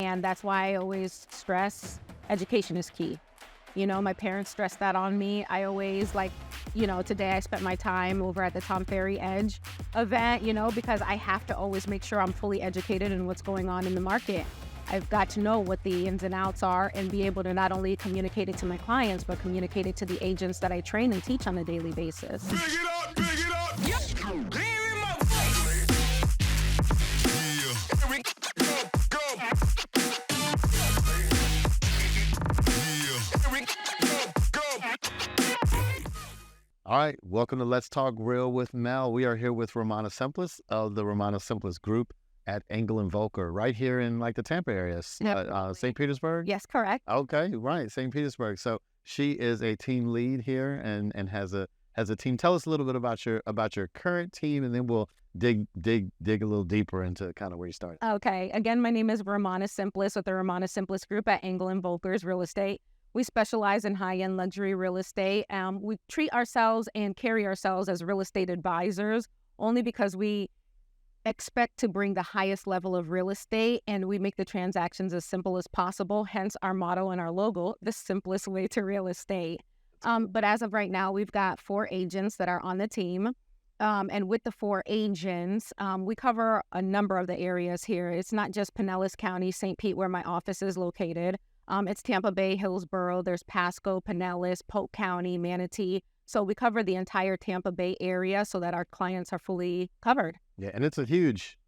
And that's why I always stress education is key. You know, my parents stressed that on me. I always today I spent my time over at the Tom Ferry Edge event, because I have to always make sure I'm fully educated in what's going on in the market. I've got to know what the ins and outs are and be able to not only communicate it to my clients, but communicate it to the agents that I train and teach on a daily basis. Big it up, big it up. Yep. All right, welcome to Let's Talk Real with Mel. We are here with Romana Simplice of the Romana Simplice Group at Engel Volkers, right here in the Tampa area, St. Petersburg? Yes, correct. Okay, right, St. Petersburg. So she is a team lead here and has a team. Tell us a little bit about your current team, and then we'll dig a little deeper into kind of where you started. Okay, again, my name is Romana Simplice with the Romana Simplice Group at Engel Volkers Real Estate. We specialize in high-end luxury real estate. We treat ourselves and carry ourselves as real estate advisors only because we expect to bring the highest level of real estate, and we make the transactions as simple as possible, hence our motto and our logo, the simplest way to real estate. But as of right now, we've got 4 agents that are on the team. And with the 4 agents, we cover a number of the areas here. It's not just Pinellas County, St. Pete, where my office is located. It's Tampa Bay, Hillsborough, there's Pasco, Pinellas, Polk County, Manatee. So we cover the entire Tampa Bay area so that our clients are fully covered. Yeah, and it's a huge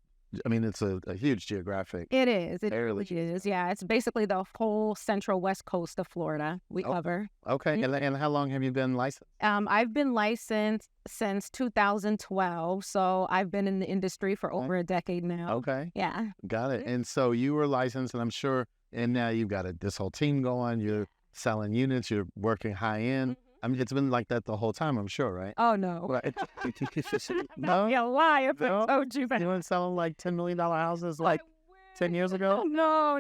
geographic. It is. It really is. Yeah, it's basically the whole central west coast of Florida we cover. Okay, mm-hmm. And how long have you been licensed? I've been licensed since 2012, so I've been in the industry for over a decade now. Okay. Yeah. Got it. And so you were licensed, and I'm sure, and now you've got this whole team going, you're selling units, you're working high end. Mm-hmm. I mean, it's been like that the whole time, I'm sure, right? Oh, no. Right. No? I'd be a lie if I told you that. You weren't selling $10 million houses 10 years ago? No.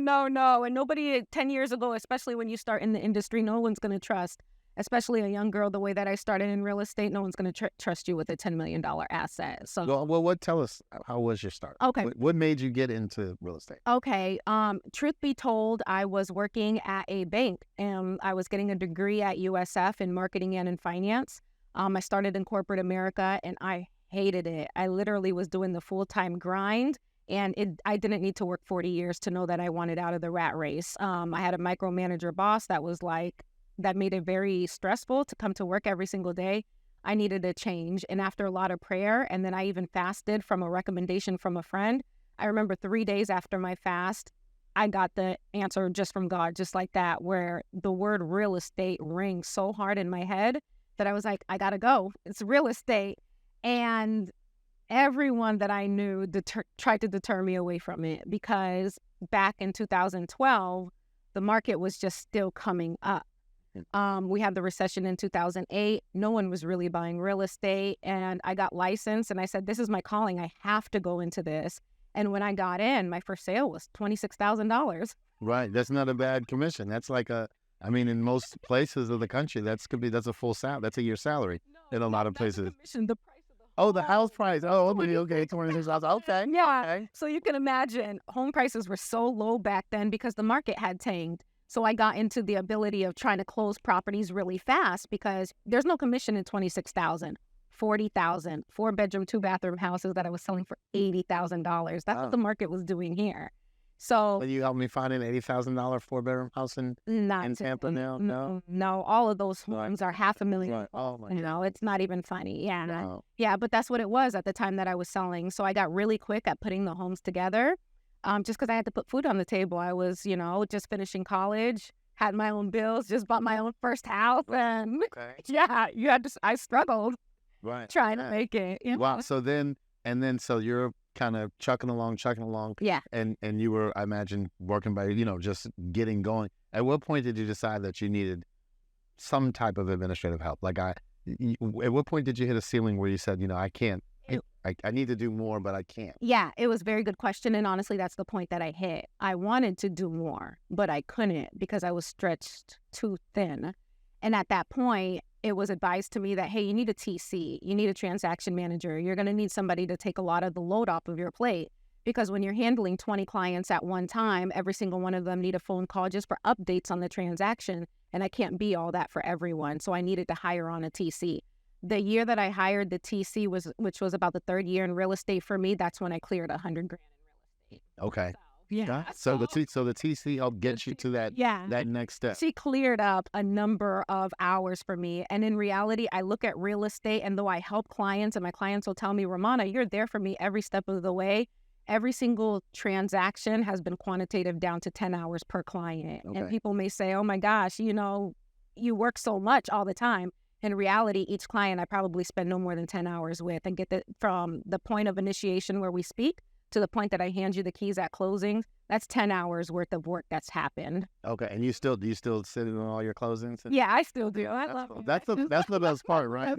And nobody 10 years ago, especially when you start in the industry, no one's going to trust, especially a young girl the way that I started in real estate. No one's going to trust you with a $10 million asset. So, tell us, how was your start? Okay. What made you get into real estate? Okay. Truth be told, I was working at a bank and I was getting a degree at USF in marketing and in finance. I started in corporate America and I hated it. I literally was doing the full-time grind. And I didn't need to work 40 years to know that I wanted out of the rat race. I had a micromanager boss that made it very stressful to come to work every single day. I needed a change. And after a lot of prayer, and then I even fasted from a recommendation from a friend, I remember 3 days after my fast, I got the answer just from God, just like that, where the word real estate rings so hard in my head that I was like, I gotta go. It's real estate. And everyone that I knew tried to deter me away from it because back in 2012, the market was just still coming up. We had the recession in 2008. No one was really buying real estate. And I got licensed and I said, this is my calling. I have to go into this. And when I got in, my first sale was $26,000. Right. That's not a bad commission. That's in most places of the country, that's a full salary. That's a year's salary in a lot of places. The commission, the price of the house price. Oh, okay. $26,000. Okay. Yeah. Okay. So you can imagine home prices were so low back then because the market had tanked. So I got into the ability of trying to close properties really fast because there's no commission in $26,000, $40,000, 4-bedroom, 2-bathroom houses that I was selling for $80,000. That's what the market was doing here. So you helped me find an $80,000 4-bedroom house in Tampa now? No, all of those homes are $500,000. Right. Oh my God. It's not even funny. Yeah. No. Yeah, but that's what it was at the time that I was selling. So I got really quick at putting the homes together. Just because I had to put food on the table. I was, just finishing college, had my own bills, just bought my own first house. And I struggled trying to make it. Wow. So you're kind of chucking along. Yeah. And you were, I imagine, working by, just getting going. At what point did you decide that you needed some type of administrative help? At what point did you hit a ceiling where you said, I can't? I need to do more, but I can't. Yeah, it was a very good question. And honestly, that's the point that I hit. I wanted to do more, but I couldn't because I was stretched too thin. And at that point, it was advised to me that, hey, you need a TC. You need a transaction manager. You're going to need somebody to take a lot of the load off of your plate. because when you're handling 20 clients at one time, every single one of them need a phone call just for updates on the transaction. And I can't be all that for everyone. So I needed to hire on a TC. The year that I hired the TC which was about the third year in real estate for me, that's when I cleared $100,000 in real estate. Okay. So, yeah. So the TC helped get you to that next step. She cleared up a number of hours for me. And in reality, I look at real estate, and though I help clients and my clients will tell me, Romana, you're there for me every step of the way. Every single transaction has been quantitative down to 10 hours per client. Okay. And people may say, oh my gosh, you work so much all the time. In reality, each client I probably spend no more than 10 hours with, and get from the point of initiation where we speak to the point that I hand you the keys at closing. That's 10 hours worth of work that's happened. Okay. And do you still sit in on all your closings? Yeah, I still do. I love it. That's the best part, right?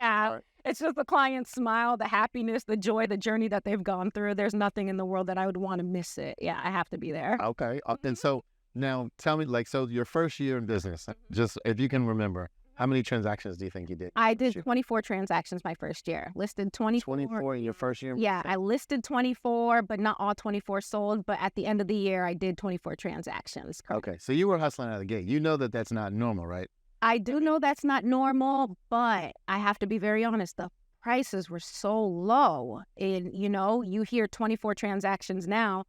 Yeah. It's just the client's smile, the happiness, the joy, the journey that they've gone through. There's nothing in the world that I would want to miss it. Yeah, I have to be there. Okay. And so now tell me, so your first year in business, just if you can remember, how many transactions do you think you did? I did 24 transactions my first year. Listed 24. 24 in your first year? Yeah, I listed 24, but not all 24 sold. But at the end of the year, I did 24 transactions. Correct. Okay, so you were hustling out of the gate. You know that that's not normal, right? I do know that's not normal, but I have to be very honest. The prices were so low. And, you hear 24 transactions now.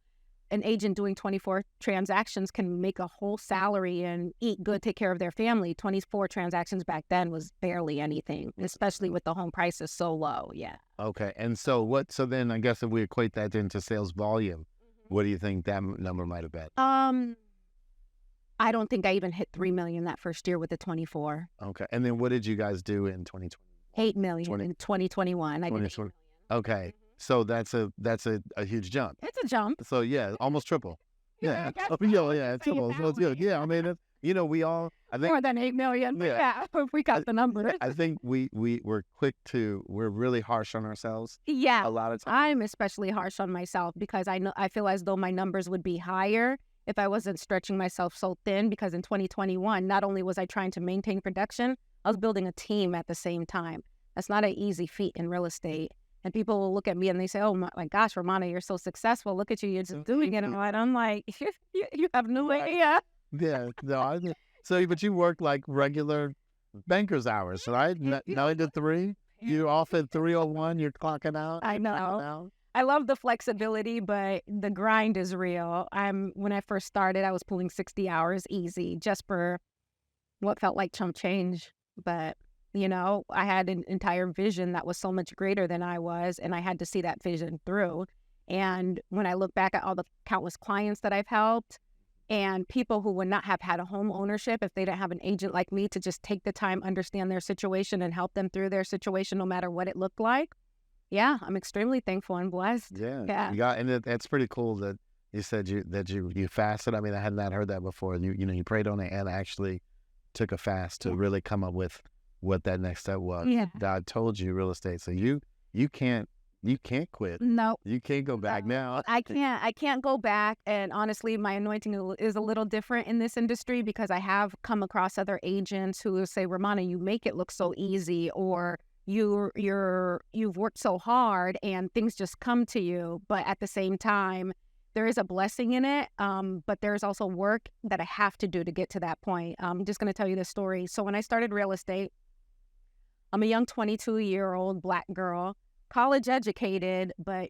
An agent doing 24 transactions can make a whole salary and eat good, take care of their family. 24 transactions back then was barely anything, especially with the home prices so low. Yeah. Okay. And so then I guess if we equate that into sales volume, what do you think that number might have been? I don't think I even hit 3 million that first year with the 24. Okay. And then what did you guys do in 2020? 8 million in 2021. I did 8 million. Okay. So that's a huge jump. It's a jump. So yeah, almost triple. Yeah. Triple. So it's good. Yeah. I mean, we all, I think more than 8 million. Yeah. If we got the numbers. I think we're really harsh on ourselves. Yeah. A lot of times. I'm especially harsh on myself because I feel as though my numbers would be higher if I wasn't stretching myself so thin, because in 2021, not only was I trying to maintain production, I was building a team at the same time. That's not an easy feat in real estate. And people will look at me and they say, oh my gosh, Romana, you're so successful. Look at you. You're just doing it. And I'm like, you have no idea. Yeah. No, but you work like regular banker's hours, right? 9 to 3. You're off at 3:01. You're clocking out. I know. I love the flexibility, but the grind is real. When I first started, I was pulling 60 hours easy just for what felt like chump change. But I had an entire vision that was so much greater than I was, and I had to see that vision through. And when I look back at all the countless clients that I've helped and people who would not have had a home ownership if they didn't have an agent like me to just take the time, understand their situation, and help them through their situation no matter what it looked like. Yeah, I'm extremely thankful and blessed. Yeah. And that's pretty cool that you said you fasted. I mean, I had not heard that before. You prayed on it and actually took a fast to really come up with what that next step was. Yeah. God told you real estate. So you can't quit. No. You can't go back now. I can't go back. And honestly, my anointing is a little different in this industry because I have come across other agents who will say, Romana, you make it look so easy, or you've worked so hard and things just come to you. But at the same time, there is a blessing in it, but there's also work that I have to do to get to that point. I'm just going to tell you this story. So when I started real estate, I'm a young 22-year-old Black girl, college educated, but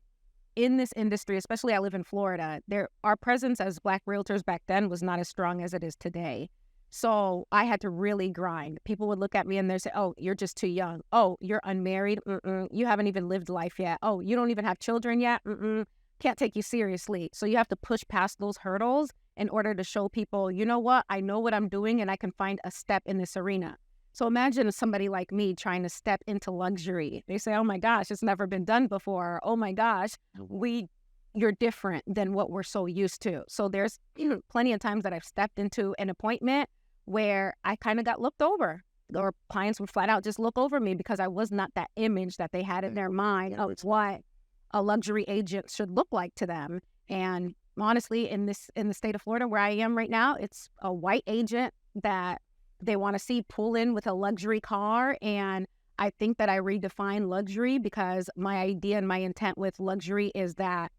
in this industry, especially I live in Florida, our presence as Black realtors back then was not as strong as it is today. So I had to really grind. People would look at me and they'd say, oh, you're just too young. Oh, you're unmarried. You haven't even lived life yet. Oh, you don't even have children yet. Can't take you seriously. So you have to push past those hurdles in order to show people, you know what, I know what I'm doing and I can find a step in this arena. So imagine somebody like me trying to step into luxury. They say, oh my gosh, it's never been done before. Oh my gosh, you're different than what we're so used to. So there's plenty of times that I've stepped into an appointment where I kind of got looked over, or clients would flat out just look over me because I was not that image that they had in their mind of what a luxury agent should look like to them. And honestly, in the state of Florida where I am right now, it's a white agent that they want to see pull in with a luxury car. And I think that I redefine luxury because my idea and my intent with luxury is that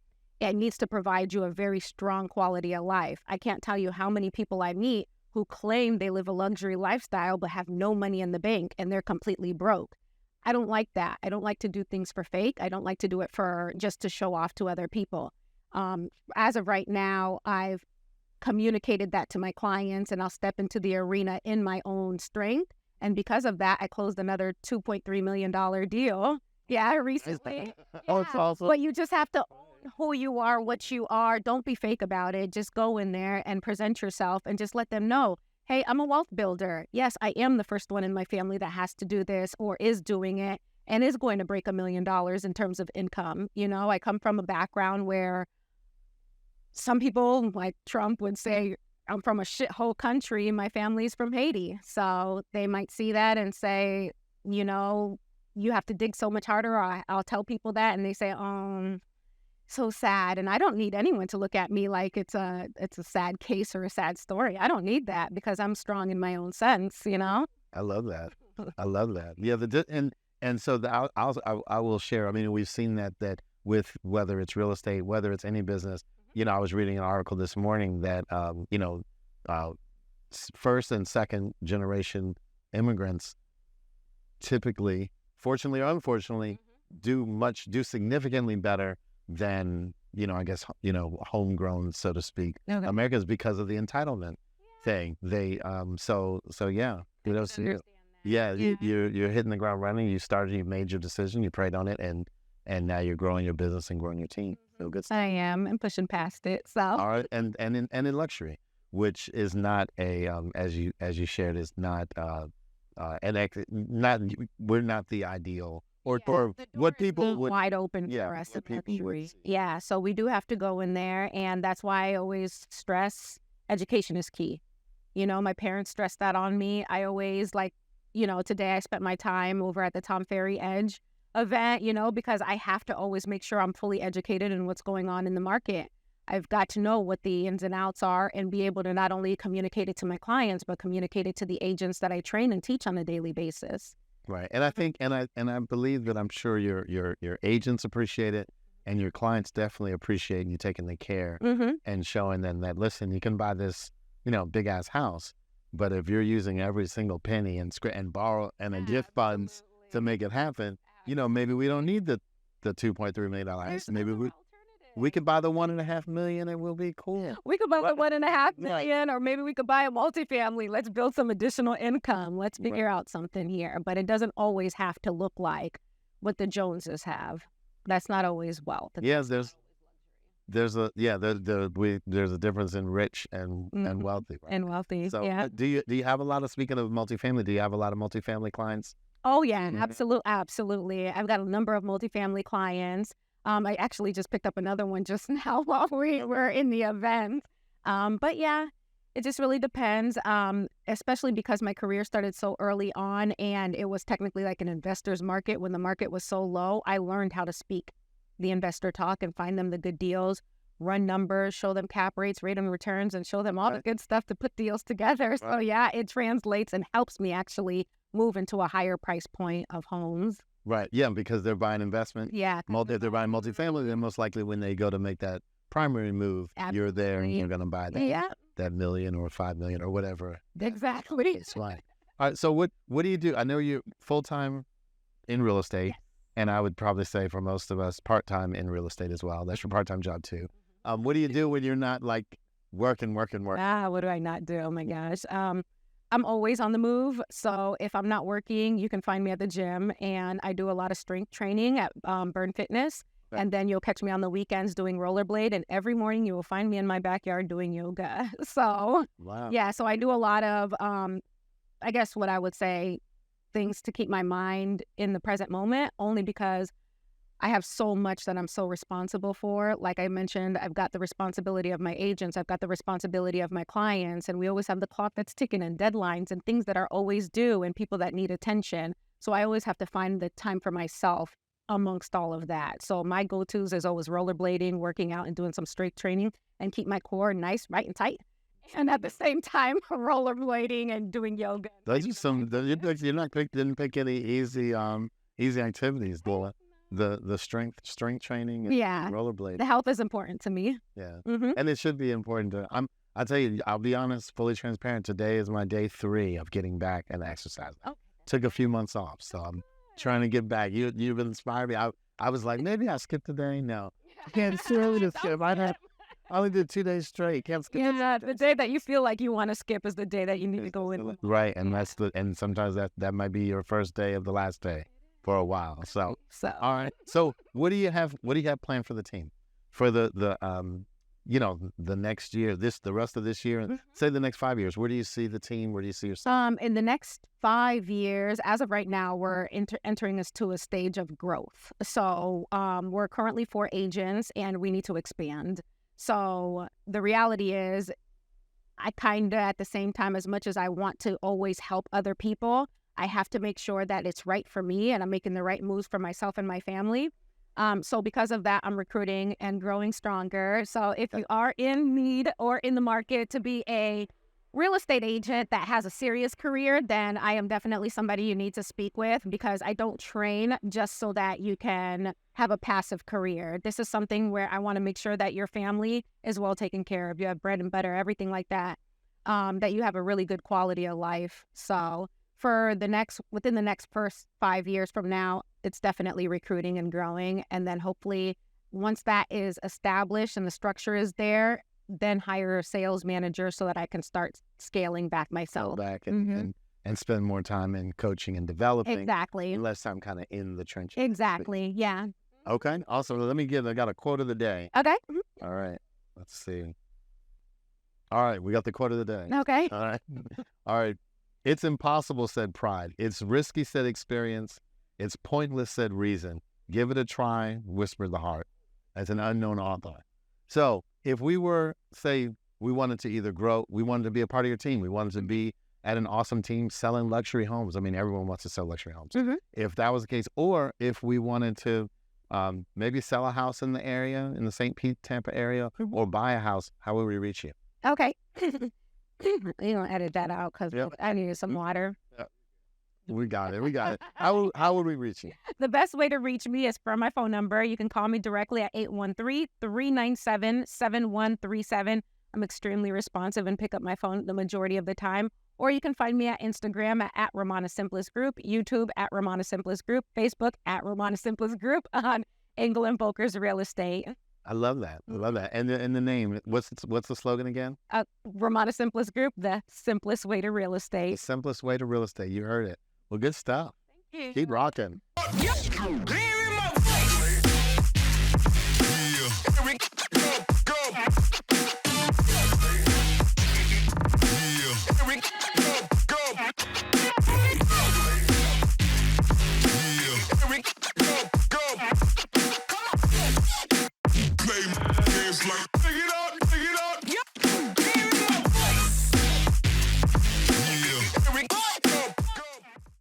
It needs to provide you a very strong quality of life. I can't tell you how many people I meet who claim they live a luxury lifestyle but have no money in the bank and they're completely broke. I don't like that. I don't like to do things for fake. I don't like to do it for just to show off to other people. As of right now, I've communicated that to my clients, and I'll step into the arena in my own strength. And because of that, I closed another $2.3 million deal. Yeah, recently. Oh, it's awesome. But you just have to own who you are, what you are. Don't be fake about it. Just go in there and present yourself and just let them know, hey, I'm a wealth builder. Yes, I am the first one in my family that has to do this or is doing it and is going to break $1 million in terms of income. You know, I come from a background where some people, like Trump, would say, I'm from a shithole country. My family's from Haiti. So they might see that and say, you know, you have to dig so much harder. Or I'll tell people that and they say, so sad. And I don't need anyone to look at me like it's a sad case or a sad story. I don't need that because I'm strong in my own sense, you know? I love that. I love that. Yeah. And so I will share. I mean, we've seen that with whether it's real estate, whether it's any business. You know, I was reading an article this morning that, first and second generation immigrants typically, fortunately or unfortunately, do significantly better than, I guess, homegrown, so to speak. Okay. Americans, because of the entitlement thing. They, yeah, kudos to you. Yeah, you're hitting the ground running. You started, you made your decision, you prayed on it, and now you're growing your business and growing your team. So good stuff. I am. I'm pushing past it. So. All right, and in luxury, which is not a as you shared, is not we're not the ideal or what people would wide open for us in luxury. Yeah, so we do have to go in there, and that's why I always stress education is key. You know, my parents stressed that on me. I always today I spent my time over at the Tom Ferry Edge event, because I have to always make sure I'm fully educated in what's going on in the market. I've got to know what the ins and outs are and be able to not only communicate it to my clients, but communicate it to the agents that I train and teach on a daily basis. Right. And I think, and I believe that I'm sure your agents appreciate it and your clients definitely appreciate you taking the care and showing them that, listen, you can buy this, big ass house, but if you're using every single penny and borrow and a gift funds to make it happen, maybe we don't need the $2.3 million house. Maybe we could buy the $1.5 million and we'll be cool. We could buy the $1.5 million, or maybe we could buy a multifamily. Let's build some additional income. Let's figure out something here. But it doesn't always have to look like what the Joneses have. That's not always wealth. Yes, there's a difference in rich and wealthy. Right? And wealthy. So do you have a lot of, speaking of multifamily, do you have a lot of multifamily clients? Oh yeah, absolutely. I've got a number of multifamily clients. I actually just picked up another one just now while we were in the event. But yeah, it just really depends, especially because my career started so early on and it was technically like an investor's market. When the market was so low, I learned how to speak the investor talk and find them the good deals, run numbers, show them cap rates, rate them returns, and show them all the good stuff to put deals together. Right. So yeah, it translates and helps me actually move into a higher price point of homes. Right. Yeah, because they're buying investment. Yeah. If they're buying multifamily, then most likely when they go to make that primary move, you're there and you're going to buy that $1 million or $5 million or whatever. Exactly. It's fine. All right. So what do you do? I know you're full-time in real estate, and I would probably say for most of us, part-time in real estate as well. That's your part-time job too. What do you do when you're not like working? What do I not do? Oh my gosh. I'm always on the move. So if I'm not working, you can find me at the gym, and I do a lot of strength training at Burn Fitness. Right. And then you'll catch me on the weekends doing rollerblade, and every morning you will find me in my backyard doing yoga. So so I do a lot of, I guess what I would say, things to keep my mind in the present moment, only because I have so much that I'm so responsible for. Like I mentioned, I've got the responsibility of my agents. I've got the responsibility of my clients. And we always have the clock that's ticking and deadlines and things that are always due and people that need attention. So I always have to find the time for myself amongst all of that. So my go-tos is always rollerblading, working out, and doing some strength training and keep my core nice, right, and tight. And at the same time, rollerblading and doing yoga. Those are didn't pick any easy activities, Lola. the strength training and Yeah. rollerblade. The health is important to me. Yeah. Mm-hmm. And it should be important to I'll tell you, I'll be honest, fully transparent. Today is my day 3 of getting back and exercising. Oh. Took a few months off, so I'm trying to get back. You've inspired me. I was like, maybe I skipped today. No. I can't serve to skip. I only did 2 days straight. Can't skip. Yeah, the day that you feel like you want to skip is the day that you need to go in. Right, and sometimes that might be your first day of the last day for a while. So all right. So what do you have planned for the team? For the next year, the rest of this year, and say the next 5 years, where do you see the team? Where do you see yourself? In the next 5 years, as of right now, we're entering us to a stage of growth. So we're currently 4 agents and we need to expand. So the reality is I kind of, at the same time, as much as I want to always help other people, I have to make sure that it's right for me and I'm making the right moves for myself and my family. So because of that, I'm recruiting and growing stronger. So if you are in need or in the market to be a real estate agent that has a serious career, then I am definitely somebody you need to speak with, because I don't train just so that you can have a passive career. This is something where I want to make sure that your family is well taken care of. You have bread and butter, everything like that, that you have a really good quality of life. So within the next first 5 years from now, it's definitely recruiting and growing. And then hopefully once that is established and the structure is there, then hire a sales manager so that I can start scaling back myself. Back and spend more time in coaching and developing. Exactly. And less time kind of in the trenches. Exactly. Yeah. Okay. Also, I got a quote of the day. Okay. All right. Let's see. All right. We got the quote of the day. Okay. All right. All right. It's impossible, said pride. It's risky, said experience. It's pointless, said reason. Give it a try, whispered the heart. As an unknown author. So if we were, say, we wanted to either grow, we wanted to be a part of your team, we wanted to be at an awesome team selling luxury homes. I mean, everyone wants to sell luxury homes. If that was the case, or if we wanted to maybe sell a house in the area, in the St. Pete, Tampa area, or buy a house, how would we reach you? Okay. You don't edit that out because I need some water. We got it. How would we reach you? The best way to reach me is from my phone number. You can call me directly at 813-397-7137. I'm extremely responsive and pick up my phone the majority of the time. Or you can find me at Instagram at Romana Simplice Group, YouTube at Romana Simplice Group, Facebook at Romana Simplice Group, on Engel Volkers Real Estate. I love that. And the name, what's the slogan again? Romana Simplice Group, the simplest way to real estate. The simplest way to real estate. You heard it. Well, good stuff. Thank you. Keep rocking. Yep.